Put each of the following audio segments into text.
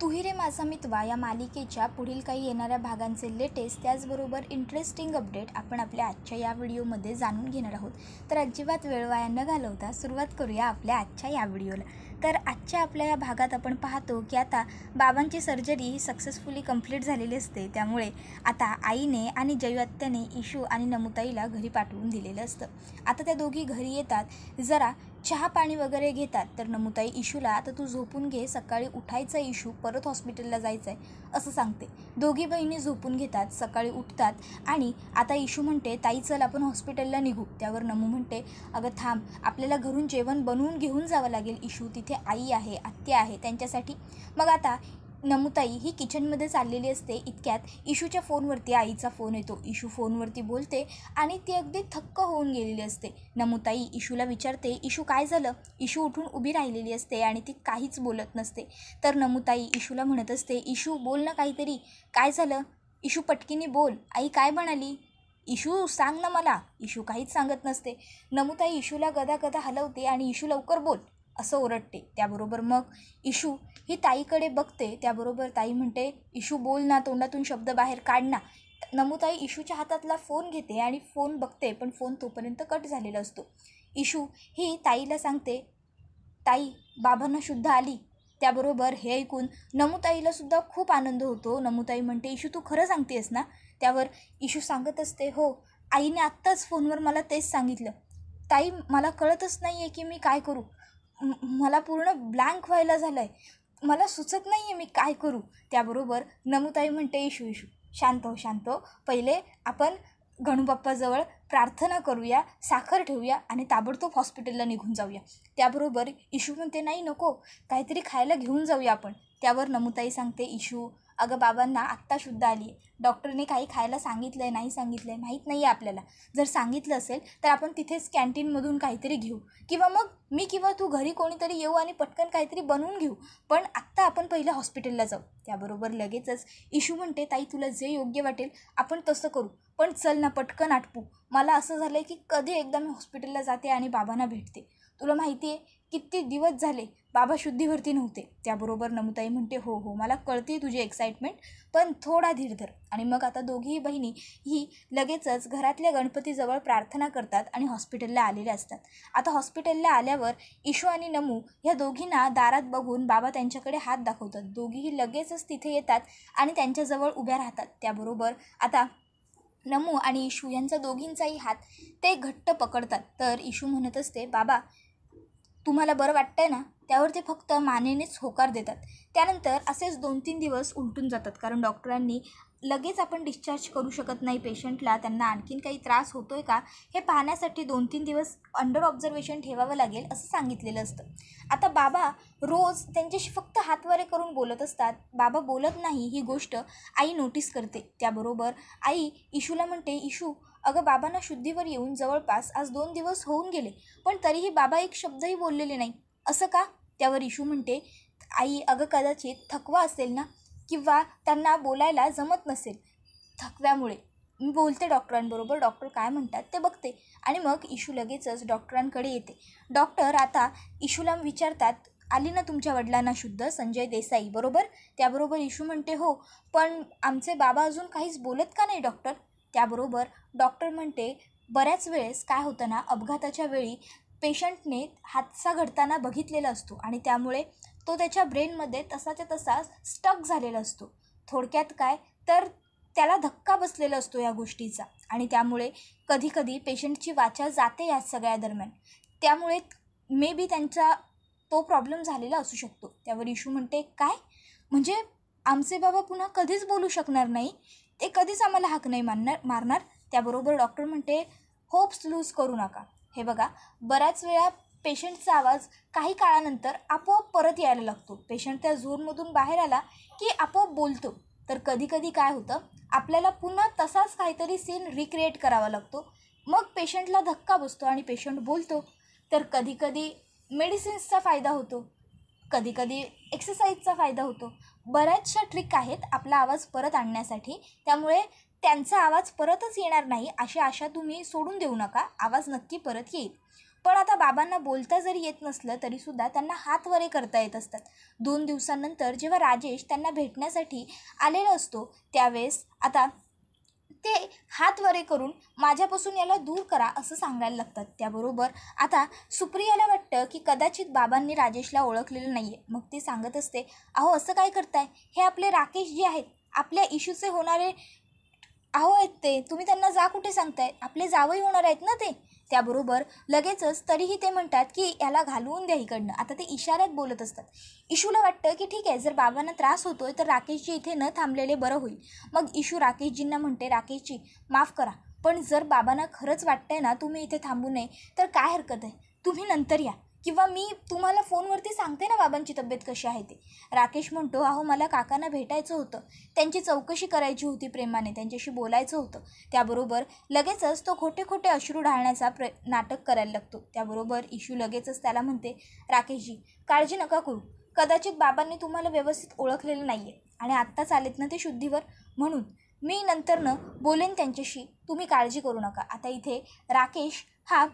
तू ही रे माझा मितवा या मालिकेच्या पुढील काही येणाऱ्या भागांचे लेटेस्ट त्याचबरोबर इंटरेस्टिंग अपडेट आपण आपल्या आजच्या या व्हिडिओमध्ये जाणून घेणार आहोत. तर अजिबात वेळ वाया न घालवता सुरुवात करूया आपल्या आजच्या या व्हिडिओला. तर आजच्या आपल्या या भागात आपण पाहतो की आता बाबांची सर्जरी ही सक्सेसफुली कंप्लीट झालेली असते. त्यामुळे आता आईने आणि जयू आत्याने इशू आणि नमुताईला घरी पाठवून दिलेलं असतं. आता त्या दोघी घरी येतात, जरा चहा पाणी वगैरे घेतात. तर नमुताई इशूला आता तू झोपून घे, सकाळी उठायचं, इशू परत हॉस्पिटलला जायचं आहे असं सांगते. दोघी बहिणी झोपून घेतात, सकाळी उठतात आणि आता इशू म्हणते ताई चल आपण हॉस्पिटलला निघू. त्यावर नमू म्हणते अगं थांब, आपल्याला घरून जेवण बनवून घेऊन जावं लागेल. इशू तिथे आई आहे, आत्या आहे त्यांच्यासाठी. मग आता नमुताई ही किचनमध्ये चाललेली असते. इतक्यात इशूच्या फोनवरती आईचा फोन येतो. इशू फोनवरती बोलते आणि ती अगदी थक्क होऊन गेलेली असते. नमुताई इशूला विचारते इशू काय झालं. इशू उठून उभी राहिलेली असते आणि ती काहीच बोलत नसते. तर नमुताई इशूला म्हणत असते इशू बोल ना काहीतरी, काय झालं. इशू पटकीने बोल, आई काय म्हणाली, इशू सांग ना मला. इशू काहीच सांगत नसते. नमुताई इशूला गदा गदा हलवते आणि इशू लवकर बोल असं ओरडते. त्याबरोबर मग इशू ही ताईकडे बघते. त्याबरोबर ताई म्हणते इशू बोल ना, तोंडातून शब्द बाहेर काढ ना. नमुताई इशूच्या हातातला फोन घेते आणि फोन बघते, पण फोन तोपर्यंत कट झालेला असतो. इशू ही ताईला सांगते ताई बाबांना शुद्ध आली. त्याबरोबर हे ऐकून नमुताईलासुद्धा खूप आनंद होतो. नमुताई म्हणते इशू तू खरं सांगतेस ना. त्यावर इशू सांगत असते हो, आईने आत्ताच फोनवर मला तेच सांगितलं. ताई मला कळतच नाही आहे की मी काय करू. मला पूर्ण ब्लँक व्हायला झालं आहे, मला सुचत नाही आहे मी काय करू. त्याबरोबर नमुताई म्हणते इशू इशू शांत हो शांत हो, पहिले आपण गणूबाप्पाजवळ प्रार्थना करूया, साखर ठेवूया आणि ताबडतोब हॉस्पिटलला निघून जाऊया. त्याबरोबर इशू म्हणते नाही नको, काहीतरी खायला घेऊन जाऊया आपण. त्यावर नमुताई सांगते इशू अगं बाबांना आत्ता शुद्ध आली आहे, डॉक्टरने काही खायला सांगितलं आहे नाही सांगितलं आहे माहीत नाही आहे आपल्याला. जर सांगितलं असेल तर आपण तिथेच कॅन्टीनमधून काहीतरी घेऊ, किंवा मग मी किंवा तू घरी कोणीतरी येऊ आणि पटकन काहीतरी बनवून घेऊ, पण आत्ता आपण पहिलं हॉस्पिटलला जाऊ. त्याबरोबर लगेचच इशू म्हणते ताई तुला जे योग्य वाटेल आपण तसं करू, पण चल ना पटकन आटपू. मला असं झालं आहे की कधी एकदा मी हॉस्पिटलला जाते आणि बाबांना भेटते. तुला माहिती आहे किती दिवस झाले बाबा शुद्धीवरती नव्हते. त्याबरोबर नमुताई म्हणते हो हो मला कळते तुझी एक्साइटमेंट, पण थोडा धीर धर. आणि मग आता दोघीही बहिणी ही लगेचच घरातल्या गणपतीजवळ प्रार्थना करतात आणि हॉस्पिटलला आलेल्या असतात. आता हॉस्पिटलला आल्यावर इशू आणि नमू ह्या दोघींना दारात बघून बाबा त्यांच्याकडे हात दाखवतात. दोघीही लगेचच तिथे येतात आणि त्यांच्याजवळ उभ्या राहतात. त्याबरोबर आता नमू आणि इशू यांचा दोघींचाही हात ते घट्ट पकडतात. तर इशू म्हणत असते बाबा तुम्हाला बरं वाटतंय ना. त्यावर ते फक्त मानेनेच होकार देतात. त्यानंतर असेच 2-3 दिवस उलटून जातात, कारण डॉक्टरांनी लगेच आपण डिस्चार्ज करू शकत नाही पेशंटला, त्यांना आणखीन काही त्रास होतो आहे का हे पाहण्यासाठी 2-3 दिवस अंडर ऑब्झर्वेशन ठेवावं लागेल असं सांगितलेलं असतं. आता बाबा रोज त्यांच्याशी फक्त हातवारे करून बोलत असतात. बाबा बोलत नाही ही गोष्ट आई नोटीस करते. त्याबरोबर आई इशूला म्हणते इशू अगं बाबांना शुद्धीवर येऊन जवळपास आज 2 दिवस होऊन गेले, पण तरीही बाबा एक शब्दही बोललेले नाही, असं का. त्यावर इशू म्हणते आई अगं कदाचित थकवा असेल ना, किंवा त्यांना बोलायला जमत नसेल, थकव्यामुळे. मी बोलते डॉक्टरांबरोबर, डॉक्टर काय म्हणतात ते बघते. आणि मग इशू लगेचच डॉक्टरांकडे येते. डॉक्टर आता इशूला विचारतात आली ना तुमच्या वडिलांना शुद्ध, संजय देसाई बरोबर. त्याबरोबर इशू म्हणते हो, पण आमचे बाबा अजून काहीच बोलत का नाही डॉक्टर. त्याबरोबर डॉक्टर म्हणते बऱ्याच वेळेस काय होतं ना, अपघाताच्या वेळी पेशंटने हादसा घडताना बघितलेला असतो आणि त्यामुळे तो त्याच्या ब्रेनमध्ये तसाच्या तसा स्टक झालेला असतो. थोडक्यात काय तर त्याला धक्का बसलेला असतो या गोष्टीचा, आणि त्यामुळे कधीकधी पेशंटची वाचा जाते या सगळ्या दरम्यान. त्यामुळे मे बी त्यांचा तो प्रॉब्लेम झालेला असू शकतो. त्यावर इशू म्हणते काय म्हणजे आमचे बाबा पुन्हा कधीच बोलू शकणार नाही, ते कधीच आम्हाला हाक नाही मारणार. त्याबरोबर डॉक्टर म्हणते होप्स लूज करू नका. हे बघा बऱ्याच वेळा पेशंटचा आवाज काही काळानंतर आपोआप परत यायला लागतो. पेशंट त्या झोनमधून बाहेर आला की आपोआप बोलतो. तर कधीकधी काय होतं आपल्याला पुन्हा तसाच काहीतरी सीन रिक्रिएट करावा लागतो, मग पेशंटला धक्का बसतो आणि पेशंट बोलतो. तर कधीकधी मेडिसिन्सचा फायदा होतो, कधीकधी एक्सरसाइजचा फायदा होतो. बऱ्याचशा ट्रिक आहेत आपला आवाज परत आणण्यासाठी. त्यामुळे त्यांचा आवाज परतच येणार नाही अशी आशा तुम्ही सोडून देऊ नका, आवाज नक्की परत येईल. पण आता बाबांना बोलता जरी येत नसलं तरीसुद्धा त्यांना हात वरे करता येत असतात. 2 दिवसांनंतर जेव्हा राजेश त्यांना भेटण्यासाठी आलेला असतो त्यावेळेस आता ते हात वरे करून माझ्यापासून याला दूर करा असं सांगायला लागतात. त्याबरोबर आता सुप्रियाला वाटतं की कदाचित बाबांनी राजेशला ओळखलेलं नाही आहे. मग ती सांगत असते, अहो असं काय करताय, हे आपले राकेश जे आहेत आपल्या इशूचे होणारे अहो आहेत ते, तुम्ही त्यांना जा कुठे सांगताय, आपले जावई होणार आहेत ना ते. त्याबरोबर लगेचच तरीही ते म्हणतात की याला घालवून द्या इकडनं. आता ते इशाऱ्यात बोलत असतात. इशूला वाटतं की ठीक आहे, जर बाबांना त्रास होतोय तर राकेशजी इथे न थांबलेले बरं होईल. मग इशू राकेशजींना म्हणते, राकेशजी माफ करा, पण जर बाबांना खरंच वाटतंय ना तुम्ही इथे थांबू नये तर काय हरकत आहे, तुम्ही नंतर या किंवा मी तुम्हाला फोनवरती सांगते ना बाबांची तब्येत कशी आहे ते. राकेश म्हणतो, अहो मला काकांना भेटायचं होतं, त्यांची चौकशी करायची होती, प्रेमाने त्यांच्याशी बोलायचं होतं. त्याबरोबर लगेचच तो खोटे खोटे अश्रू ढाळण्याचा नाटक करायला लागतो. त्याबरोबर इशू लगेचच त्याला म्हणते, राकेशजी काळजी नका करू, कदाचित बाबांनी तुम्हाला व्यवस्थित ओळखलेलं नाही आहे आणि आत्ताच आलेत ना ते शुद्धीवर, म्हणून मी नंतरनं बोलेन त्यांच्याशी, तुम्ही काळजी करू नका. आता इथे राकेश हा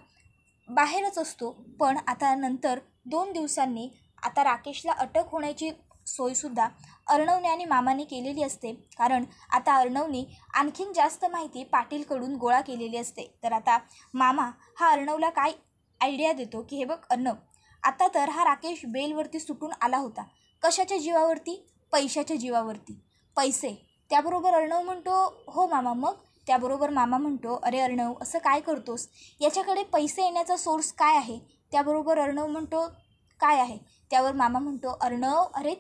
बाहेरच असतो. पण आता नंतर 2 दिवसांनी आता राकेशला अटक होण्याची सोयसुद्धा अर्णवने आणि मामाने केलेली असते. कारण आता अर्णवने आणखीन जास्त माहिती पाटीलकडून गोळा केलेली असते. तर आता मामा हा अर्णवला काय आयडिया देतो की हे बघ अर्णव, आता तर हा राकेश बेलवरती सुटून आला होता. कशाच्या जीवावरती, पैशाच्या जीवावरती, पैसे. त्याबरोबर अर्णव म्हणतो, हो मामा मग. त्याबरोबर मामा म्हणतो, अरे अर्णव असं काय करतोस, याच्याकडे पैसे येण्याचा सोर्स काय आहे. त्याबरोबर अर्णव म्हणतो, काय आहे. त्यावर मामा म्हणतो, अर्णव अरे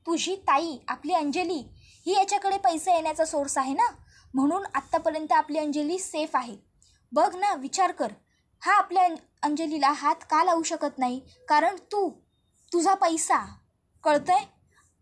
तुझी ताई आपली अंजली ही याच्याकडे पैसे येण्याचा सोर्स आहे ना, म्हणून आत्तापर्यंत आपली अंजली सेफ आहे. बघ ना, विचार कर, हा आपल्या अंजलीला हात का लावू शकत नाही, कारण तुझा पैसा, कळतंय,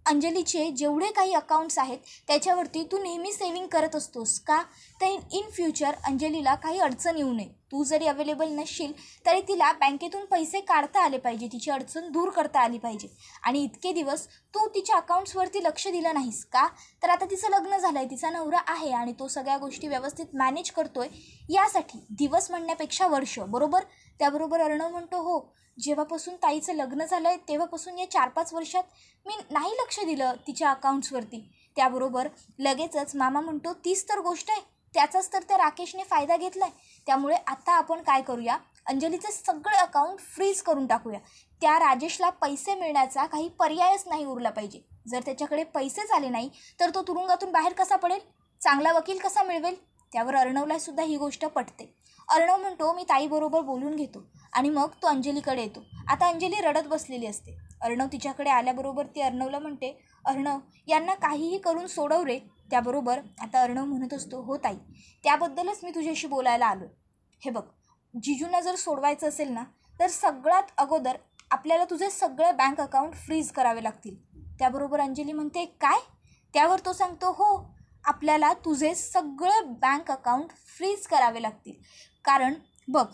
अंजलीचे जेवढे काही अकाउंट्स आहेत त्याच्यावरती तू नेहमी सेविंग करत असतोस का, तर इन फ्युचर अंजलीला काही अडचण येऊ नये. तू जरी अवेलेबल नसशील तरी तिला बँकेतून पैसे काढता आले पाहिजे, तिची अडचण दूर करता आली पाहिजे. आणि इतके दिवस तू तिच्या अकाउंट्सवरती लक्ष दिलं नाहीस का, तर आता तिचं लग्न झालं आहे, तिचा नवरा आहे आणि तो सगळ्या गोष्टी व्यवस्थित मॅनेज करतोय, यासाठी दिवस म्हणण्यापेक्षा वर्ष, बरोबर. त्याबरोबर अर्णव म्हणतो, हो जेव्हापासून ताईचं लग्न झालं आहे तेव्हापासून या 4-5 वर्षात मी नाही लक्ष दिलं तिच्या अकाउंट्सवरती. त्याबरोबर लगेचच मामा म्हणतो, तीच तर गोष्ट आहे, त्याचाच तर त्या राकेशने फायदा घेतला आहे. त्यामुळे आता आपण काय करूया, अंजलीचे सगळे अकाउंट फ्रीज करून टाकूया. त्या राजेशला पैसे मिळण्याचा काही पर्यायच नाही उरला पाहिजे. जर त्याच्याकडे पैसेच आले नाही तर तो तुरुंगातून बाहेर कसा पडेल, चांगला वकील कसा मिळवेल. त्यावर अर्णवलासुद्धा ही गोष्ट पटते. अर्णव म्हणतो, मी ताईबरोबर बोलून घेतो आणि मग तो अंजलीकडे येतो. आता अंजली रडत बसलेली असते. अर्णव तिच्याकडे आल्याबरोबर ती अर्णवला म्हणते, अर्णव यांना काहीही करून सोडव रे. त्याबरोबर आता अर्णव म्हणत असतो, हो ताई, त्याबद्दलच मी तुझ्याशी बोलायला आलो. हे बघ, जिजूंना जर सोडवायचं असेल ना तर सगळ्यात अगोदर आपल्याला तुझे सगळे बँक अकाउंट फ्रीज करावे लागतील. त्याबरोबर अंजली म्हणते, काय. त्यावर तो सांगतो, हो आपल्याला तुझे सगळे बँक अकाउंट फ्रीज करावे लागतील. कारण बघ,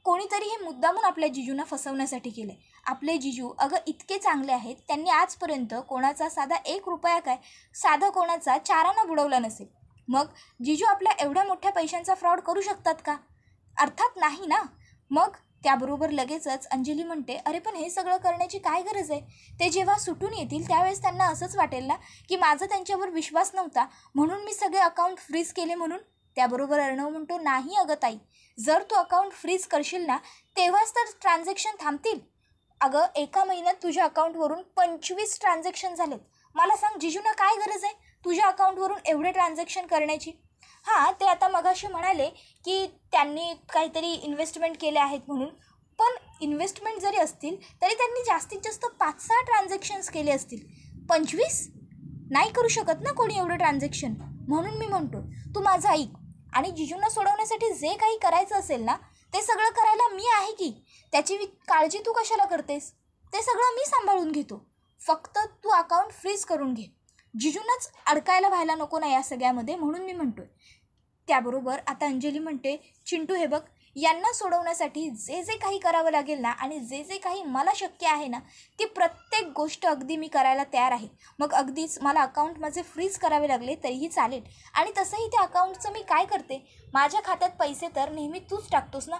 कोणीतरी हे मुद्दामून आपल्या जिजूंना फसवण्यासाठी केलं आहे. आपले जिजू अगं इतके चांगले आहेत, त्यांनी आजपर्यंत कोणाचा साधा 1 रुपया काय, साधा कोणाचा चाराना बुडवला नसेल. मग जिजू आपल्या एवढ्या मोठ्या पैशांचा फ्रॉड करू शकतात का, अर्थात नाही ना. मग त्याबरोबर लगेचच अंजली म्हणते, अरे पण हे सगळं करण्याची काय गरज आहे, ते जेव्हा सुटून येतील त्यावेळेस त्यांना असंच वाटेल ना की माझा त्यांच्यावर विश्वास नव्हता म्हणून मी सगळे अकाउंट फ्रीज केले म्हणून. त्याबरोबर अर्णव म्हणतो, नाही अगं ताई, जर तू अकाउंट फ्रीज करशील ना तेव्हाच तर ट्रान्झॅक्शन थांबतील. अगं एका महिन्यात तुझ्या अकाउंटवरून 25 ट्रान्झॅक्शन झालेत. मला सांग जिजूंना काय गरज आहे तुझ्या अकाउंटवरून एवढे ट्रान्झॅक्शन करण्याची. हां, ते आता मगाशी म्हणाले की त्यांनी काहीतरी इन्व्हेस्टमेंट केले आहेत म्हणून, पण इन्व्हेस्टमेंट जरी असतील तरी त्यांनी जास्तीत जास्त 5-6 ट्रान्झॅक्शन्स केले असतील. 25 नाही करू शकत ना कोणी एवढं ट्रान्झॅक्शन. म्हणून मी म्हणतो, तू माझं ऐक आणि जिजूंना सोडवण्यासाठी जे काही करायचं असेल ना ते सगळं करायला मी आहे की, त्याची काळजी तू कशाला करतेस, ते सगळं मी सांभाळून घेतो. फक्त तू अकाउंट फ्रीज करून घे, जिजूंनाच अडकायला व्हायला नको ना या सगळ्यामध्ये, म्हणून मी म्हणतोय. त्याबरोबर आता अंजली म्हणते, चिंटू हे बघ, यांना सोडवण्यासाठी जे जे काही करावं लागेल ना आणि जे जे काही मला शक्य आहे ना ती प्रत्येक गोष्ट अगदी मी करायला तयार आहे. मग अगदीच मला अकाउंट माझे फ्रीज करावे लागले तरीही चालेल. आणि तसंही त्या अकाउंटचं मी काय करते, माझ्या खात्यात पैसे तर नेहमी तूच टाकतोस ना.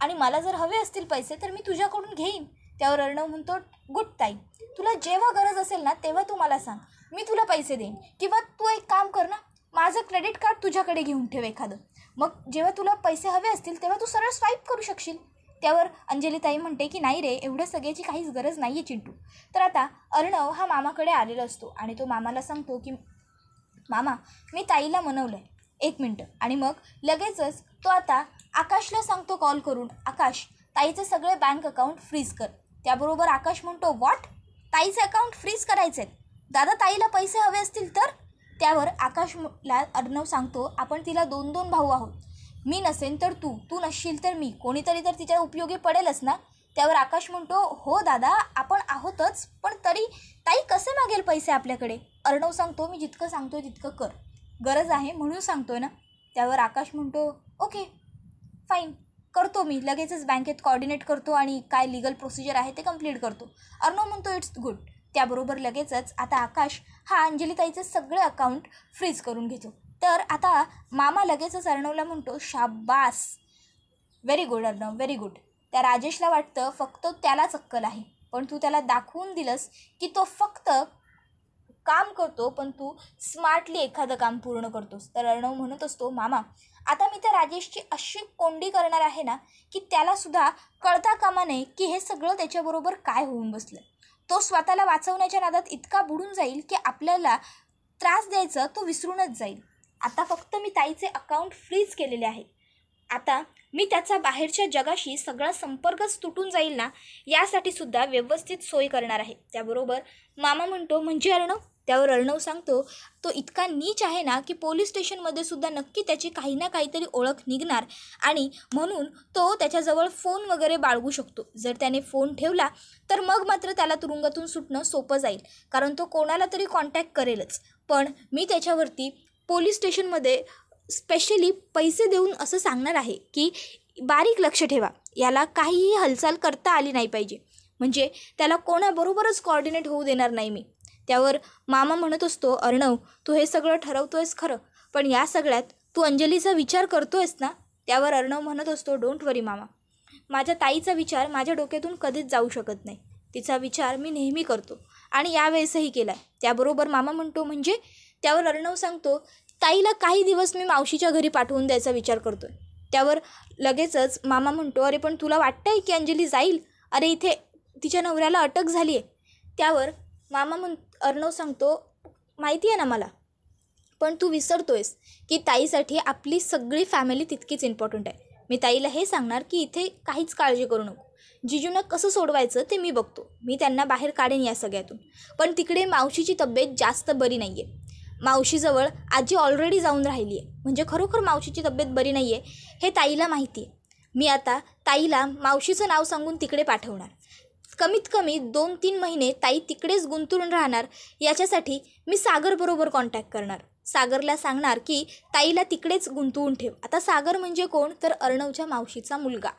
आणि मला जर हवे असतील पैसे तर मी तुझ्याकडून घेईन. त्यावर अर्णव म्हणतो, गुड ताई, तुला जेव्हा गरज असेल ना तेव्हा तू मला सांग, मी तुला पैसे देईन. किंवा तू एक काम कर ना, माझं क्रेडिट कार्ड तुझ्याकडे घेऊन ठेव एखादं, मग जेव्हा तुला पैसे हवे असतील तेव्हा तू सरळ स्वाईप करू शकशील. त्यावर अंजलीताई म्हणते की नाही रे, एवढ्या सगळ्याची काहीच गरज नाही आहे चिंटू. तर आता अर्णव हा मामाकडे आलेला असतो आणि तो मामाला सांगतो की मामा, मी ताईला मनवलं आहे, 1 मिनटं. आणि मग लगेचच तो आता आकाशला सांगतो कॉल करून, आकाश, ताईचे सगळे बँक अकाउंट फ्रीज कर. त्याबरोबर आकाश म्हणतो, व्हॉट, ताईचे अकाउंट फ्रीज करायचे आहेत? दादा, ताईला पैसे हवे असतील तर? त्यावर आकाशला अर्णव सांगतो, आपण तिला 2 भाऊ आहोत, मी नसेन तर तू, तू नसशील तर मी, कोणीतरी तर तिच्या उपयोगी पडेलच ना. त्यावर आकाश म्हणतो, हो दादा, आपण आहोतच, पण तरी ताई कसे मागेल पैसे आपल्याकडे? अर्णव सांगतो, मी जितकं सांगतोय तितकं कर, गरज आहे म्हणून सांगतोय ना. त्यावर आकाश म्हणतो, ओके फाईन, करतो मी, लगेचच बँकेत कोऑर्डिनेट करतो आणि काय लिगल प्रोसिजर आहे ते कंप्लीट करतो. अर्णव म्हणतो, इट्स गुड. त्याबरोबर लगेचच आता आकाश हा अंजलीताईचे सगळे अकाउंट फ्रीज करून घेतो. तर आता मामा लगेचच अर्णवला म्हणतो, शाबास, very good Arnav, very good. त्या राजेशला वाटतं फक्त त्यालाच अक्कल आहे, पण तू त्याला दाखवून दिलंस की तो फक्त काम करतो पण तू स्मार्टली एखादं काम पूर्ण करतोस. तर अर्णव म्हणत असतो, मामा, आता मी त्या राजेशची अशी कोंडी करणार आहे ना की त्यालासुद्धा कळता कामा नये की हे सगळं त्याच्याबरोबर काय होऊन बसलं. तो स्वतःला वाचवण्याच्या नादात इतका बुडून जाईल की आपल्याला त्रास द्यायचं तो विसरूनच जाईल. आता फक्त मी ताईचे अकाउंट फ्रीज केलेले आहे, आता मी त्याचा बाहेरच्या जगाशी सगळा संपर्कच तुटून जाईल ना, यासाठी सुद्धा व्यवस्थित सोय करणार आहे. त्याबरोबर मामा म्हणतो, म्हणजे अर्णव? त्यावर अर्णव सांगतो, तो इतका नीच आहे ना की पोलीस स्टेशनमध्ये सुद्धा नक्की त्याची काही ना काहीतरी ओळख निघणार आणि म्हणून तो त्याच्याजवळ फोन वगैरे बाळगू शकतो. जर त्याने फोन ठेवला तर मग मात्र त्याला तुरुंगातून सुटणं सोपं जाईल, कारण तो कोणाला तरी कॉन्टॅक्ट करेलच. पण मी त्याच्यावरती पोलीस स्टेशनमध्ये स्पेशली पैसे देऊन असं सांगणार आहे की बारीक लक्ष ठेवा, याला काहीही हालचाल करता आली नाही पाहिजे, म्हणजे त्याला कोणाबरोबरच कोऑर्डिनेट होऊ देणार नाही मी. त्यावर मामा म्हणत असतो, अर्णव, तू हे सगळं ठरवतोयस खरं, पण या सगळ्यात तू अंजलीचा विचार करतोयस ना? त्यावर अर्णव म्हणत असतो, डोंट वरी मामा, माझ्या ताईचा विचार माझ्या डोक्यातून कधीच जाऊ शकत नाही, तिचा विचार मी नेहमी करतो आणि यावेळेसही केला आहे. त्याबरोबर मामा म्हणतो, म्हणजे? त्यावर अर्णव सांगतो, ताईला काही दिवस मी मावशीच्या घरी पाठवून द्यायचा विचार करतोय. त्यावर लगेचच मामा म्हणतो, अरे पण तुला वाटतंय की अंजली जाईल? अरे इथे तिच्या नवऱ्याला अटक झाली आहे. त्यावर अर्णव सांगतो, माहिती आहे ना मला, पण तू विसरतोयस की ताईसाठी आपली सगळी फॅमिली तितकीच इम्पॉर्टंट आहे. मी ताईला हे सांगणार की इथे काहीच काळजी करू नको, जिजूंना कसं सोडवायचं ते मी बघतो, मी त्यांना बाहेर काढेन या सगळ्यातून. पण तिकडे मावशीची तब्येत जास्त बरी नाही आहे, मावशीजवळ आजी ऑलरेडी जाऊन राहिली आहे, म्हणजे खरोखर मावशीची तब्येत बरी नाही आहे हे ताईला माहिती आहे. मी आता ताईला मावशीचं नाव सांगून तिकडे पाठवणार, कमीत कमी 2-3 महिने ताई तिकडेच गुंतून राहणार. याच्यासाठी मी सागरबरोबर कॉन्टॅक्ट करणार, सागरला सांगणार की ताईला तिकडेच गुंतवून ठेव. आता सागर म्हणजे कोण, तर अर्णवच्या मावशीचा मुलगा.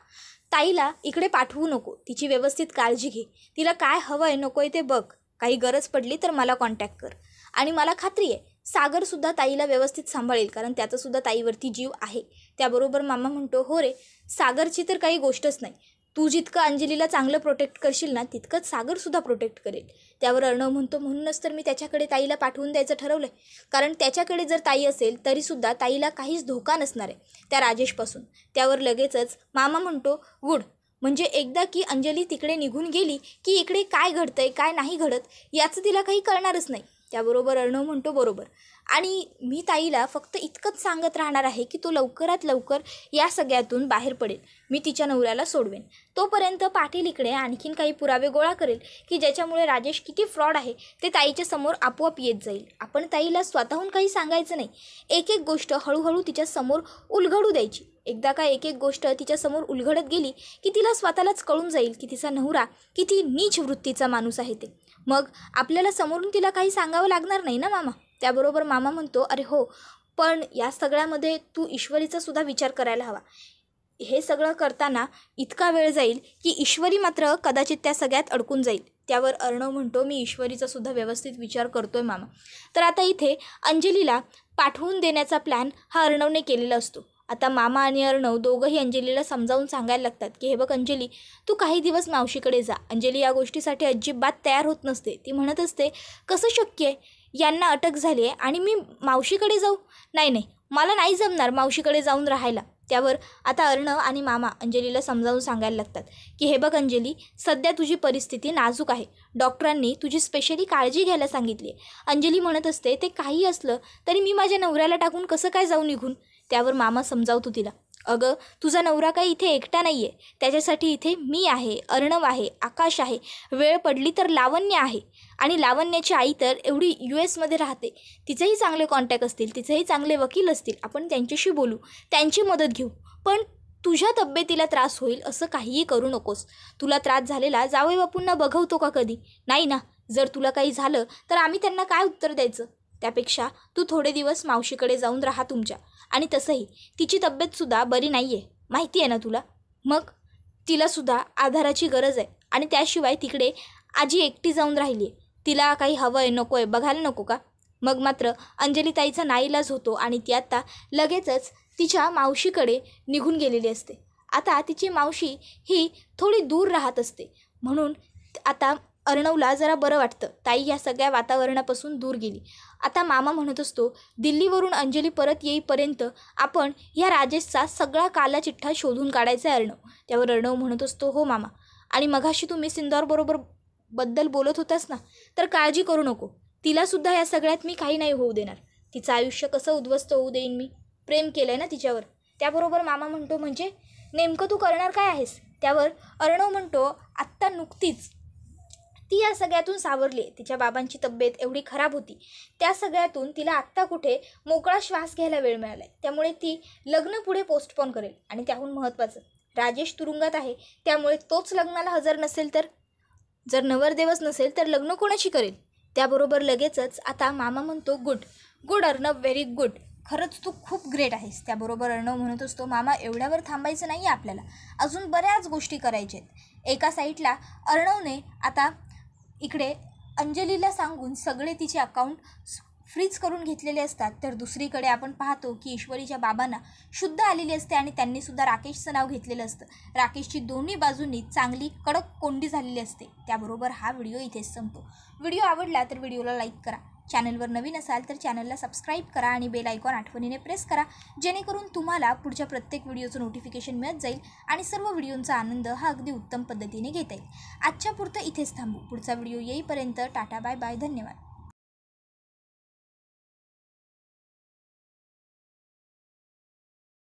ताईला इकडे पाठवू नको, तिची व्यवस्थित काळजी घे, तिला काय हवं आहे नको आहे ते बघ, काही गरज पडली तर मला कॉन्टॅक्ट कर. आणि मला खात्री आहे सागरसुद्धा ताईला व्यवस्थित सांभाळेल, कारण त्याचासुद्धा ताईवरती जीव आहे. त्याबरोबर मामा म्हणतो, हो रे, सागरची तर काही गोष्टच नाही, तू जितकं अंजलीला चांगलं प्रोटेक्ट करशील ना तितकंच सागरसुद्धा प्रोटेक्ट करेल. त्यावर अर्णव म्हणतो, म्हणूनच तर मी त्याच्याकडे ताईला पाठवून द्यायचं ठरवलं आहे, कारण त्याच्याकडे जर ताई असेल तरीसुद्धा ताईला काहीच धोका नसणार आहे त्या राजेशपासून. त्यावर लगेचच मामा म्हणतो, गुड, म्हणजे एकदा की अंजली तिकडे निघून गेली की इकडे काय घडतंय काय नाही घडत याचं तिला काही कळणारच नाही. त्याबरोबर अर्णव म्हणतो, बरोबर, आणि मी ताईला फक्त इतकंच सांगत राहणार आहे की तो लवकरात लवकर या सगळ्यातून बाहेर पडेल, मी तिच्या नवऱ्याला सोडवेन. तोपर्यंत पाटील इकडे आणखीन काही पुरावे गोळा करेल की ज्याच्यामुळे राजेश किती फ्रॉड आहे ते ताईच्या समोर आपोआप येत जाईल. आपण ताईला स्वतःहून काही सांगायचं नाही, एक एक गोष्ट हळूहळू तिच्या समोर उलगडू द्यायची. एकदा का एक एक गोष्ट तिच्यासमोर उलगडत गेली की तिला स्वतःलाच कळून जाईल की तिचा नवरा किती नीच वृत्तीचा माणूस आहे ते, मग आपल्याला समोरून तिला काही सांगावं लागणार नाही ना मामा. त्याबरोबर मामा म्हणतो, अरे हो, पण या सगळ्यामध्ये तू ईश्वरीचा सुद्धा विचार करायला हवा. हे सगळं करताना इतका वेळ जाईल की ईश्वरी मात्र कदाचित त्या सगळ्यात अडकून जाईल. त्यावर अर्णव म्हणतो, मी ईश्वरीचा सुद्धा व्यवस्थित विचार करतोय मामा. तर आता इथे अंजलीला पाठवून देण्याचा प्लॅन हा अर्णवने केलेला असतो आता मामा आणि अर्णव दोघंही अंजलीला समजावून सांगायला लागतात की हे बघ अंजली, तू काही दिवस मावशीकडे जा. अंजली या गोष्टीसाठी अजिबात तयार होत नसते. ती म्हणत असते कसं शक्य आहे, यांना अटक झाली आहे आणि मी मावशीकडे जाऊ? नाही, मला नाही जमणार मावशीकडे जाऊन राहायला. त्यावर आता अर्णव आणि मामा अंजलीला समजावून सांगायला लागतात की हे बघ अंजली, सध्या तुझी परिस्थिती नाजूक आहे. डॉक्टरांनी तुझी स्पेशली काळजी घ्यायला सांगितली आहे. अंजली म्हणत असते ते काही असलं तरी मी माझ्या नवऱ्याला टाकून कसं काय जाऊ निघून. त्यावर मामा समजावतो तिला, अगं तुझा नवरा काही इथे एकटा नाही आहे, त्याच्यासाठी इथे मी आहे, अर्णव आहे, आकाश आहे, वेळ पडली तर लावण्य आहे. आणि लावण्याची आई तर एवढी US राहते, तिचेही चांगले कॉन्टॅक्ट असतील, तिचेही चांगले वकील असतील, आपण त्यांच्याशी बोलू, त्यांची मदत घेऊ. पण तुझ्या तब्येतीला त्रास होईल असं काहीही करू नकोस. तुला त्रास झालेला जावई बापूंना बघवतो का कधी? नाही ना. जर तुला काही झालं तर आम्ही त्यांना काय उत्तर द्यायचं? त्यापेक्षा तू थोडे दिवस मावशीकडे जाऊन राहा तुमच्या. आणि तसंही तिची तब्येतसुद्धा बरी नाही आहे, माहिती आहे ना तुला. मग तिलासुद्धा आधाराची गरज आहे. आणि त्याशिवाय तिकडे आजी एकटी जाऊन राहिली आहे, तिला काही हवं आहे नको आहे बघायला नको का? मग मात्र अंजलीताईचा नाईलाज होतो आणि ती आत्ता लगेचच तिच्या मावशीकडे निघून गेलेली असते. आता तिची मावशी ही थोडी दूर राहत असते, म्हणून आता अर्णवला जरा बरं वाटतं. ताई या सगळ्या वातावरणापासून दूर गेली. आता मामा म्हणत असतो दिल्लीवरून अंजली परत येईपर्यंत आपण या राजेशचा सगळा काला चिठ्ठा शोधून काढायचा आहे अर्णव. त्यावर अर्णव म्हणत असतो हो मामा, आणि मघाशी तुम्ही बद्दल बोलत होतास ना, तर काळजी करू नको. तिलासुद्धा या सगळ्यात मी काही नाही होऊ देणार. तिचं आयुष्य कसं उद्ध्वस्त होऊ देईन मी? प्रेम केलं आहे ना तिच्यावर. त्याबरोबर मामा म्हणतो म्हणजे नेमकं तू करणार काय आहेस? त्यावर अर्णव म्हणतो आत्ता नुकतीच ती या सगळ्यातून सावरली आहे. तिच्या बाबांची तब्येत एवढी खराब होती, त्या सगळ्यातून तिला आत्ता कुठे मोकळा श्वास घ्यायला वेळ मिळाला आहे. त्यामुळे ती लग्न पुढे पोस्टपोन करेल. आणि त्याहून महत्त्वाचं, राजेश तुरुंगात आहे, त्यामुळे तोच लग्नाला हजर नसेल तर, जर नवरदेवच नसेल तर लग्न कोणाशी करेल? त्याबरोबर लगेचच आता मामा म्हणतो गुड अर्णव, व्हेरी गुड, खरंच तू खूप ग्रेट आहेस. त्याबरोबर अर्णव म्हणत असतो मामा एवढ्यावर थांबायचं नाही आहे आपल्याला, अजून बऱ्याच गोष्टी करायच्या आहेत. एका साईडला अर्णवने आता इकडे अंजलीला सांगून सगळे तिचे अकाउंट फ्रीज करून घेतलेले असतात, तर दुसरीकडे आपण पाहतो की ईश्वरीच्या बाबांना शुद्ध आलेली असते आणि त्यांनीसुद्धा राकेशचं नाव घेतलेलं असतं. राकेशची दोन्ही बाजूंनी चांगली कडक कोंडी झालेली असते. त्याबरोबर हा व्हिडिओ इथेच संपतो. व्हिडिओ आवडला तर व्हिडिओला लाईक करा, चॅनलवर नवीन असाल तर चॅनलला सबस्क्राईब करा आणि बेल आयकॉन आठवणीने प्रेस करा, जेणेकरून तुम्हाला पुढच्या प्रत्येक व्हिडिओचं नोटिफिकेशन मिळत जाईल आणि सर्व व्हिडिओंचा आनंद हा अगदी उत्तम पद्धतीने घेता येईल. आजच्या पुरतं इथेच थांबू. पुढचा व्हिडिओ येईपर्यंत टाटा बाय बाय, धन्यवाद.